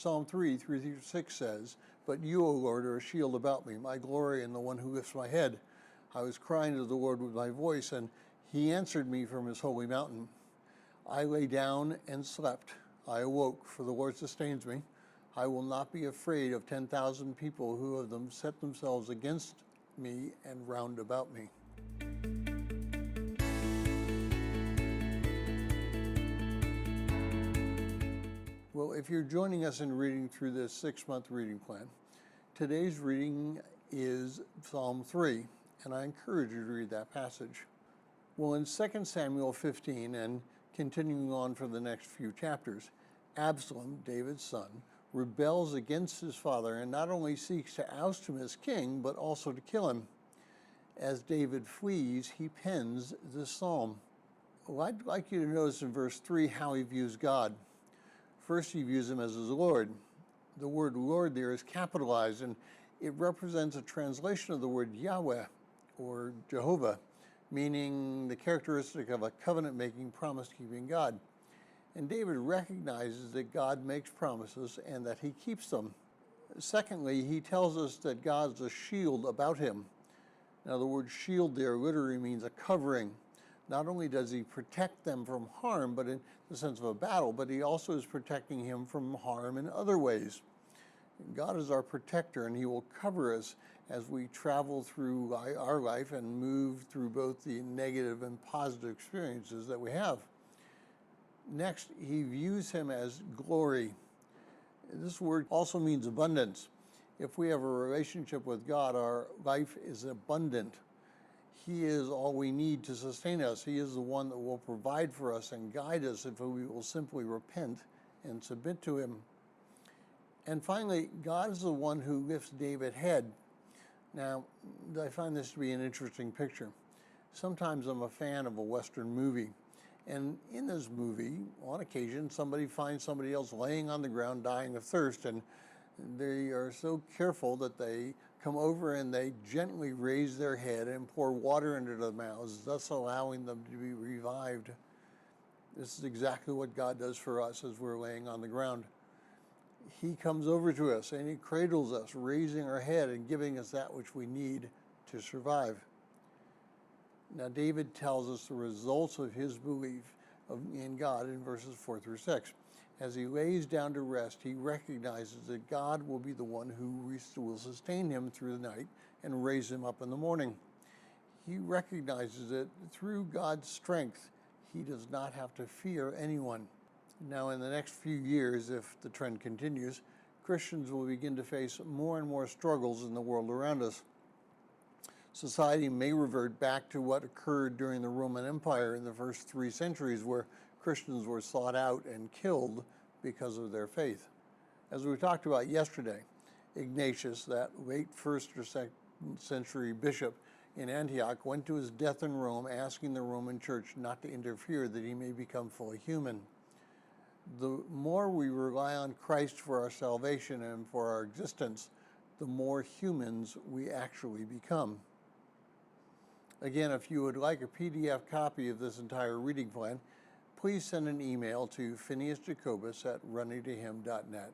Psalm 3:3-6 says, "But you, O Lord, are a shield about me, my glory and the one who lifts my head. I was crying to the Lord with my voice, and he answered me from his holy mountain. I lay down and slept. I awoke, for the Lord sustains me. I will not be afraid of 10,000 people who have set themselves against me and round about me." Well, if you're joining us in reading through this 6-month reading plan, today's reading is Psalm 3, and I encourage you to read that passage. Well, in 2 Samuel 15, and continuing on for the next few chapters, Absalom, David's son, rebels against his father and not only seeks to oust him as king, but also to kill him. As David flees, he pens this psalm. Well, I'd like you to notice in verse 3 how he views God. First, he views him as his Lord. The word Lord there is capitalized, and it represents a translation of the word Yahweh, or Jehovah, meaning the characteristic of a covenant-making, promise-keeping God. And David recognizes that God makes promises and that he keeps them. Secondly, he tells us that God's a shield about him. Now, the word shield there literally means a covering. Not only does he protect them from harm, but in the sense of a battle, but he also is protecting him from harm in other ways. God is our protector, and he will cover us as we travel through our life and move through both the negative and positive experiences that we have. Next, he views him as glory. This word also means abundance. If we have a relationship with God, our life is abundant. He is all we need to sustain us. He is the one that will provide for us and guide us if we will simply repent and submit to him. And finally, God is the one who lifts David's head. Now, I find this to be an interesting picture. Sometimes I'm a fan of a Western movie. And in this movie, on occasion, somebody finds somebody else laying on the ground dying of thirst, and they are so careful that they come over and they gently raise their head and pour water into their mouths, thus allowing them to be revived. This is exactly what God does for us as we're laying on the ground. He comes over to us and he cradles us, raising our head and giving us that which we need to survive. Now, David tells us the results of his belief in God in verses 4-6. As he lays down to rest, he recognizes that God will be the one who will sustain him through the night and raise him up in the morning. He recognizes that through God's strength, he does not have to fear anyone. Now, in the next few years, if the trend continues, Christians will begin to face more and more struggles in the world around us. Society may revert back to what occurred during the Roman Empire in the first 3 centuries, where Christians were sought out and killed because of their faith. As we talked about yesterday, Ignatius, that late 1st or 2nd century bishop in Antioch, went to his death in Rome asking the Roman Church not to interfere, that he may become fully human. The more we rely on Christ for our salvation and for our existence, the more humans we actually become. Again, if you would like a PDF copy of this entire reading plan, please send an email to phineasjacobus@runningtohim.net.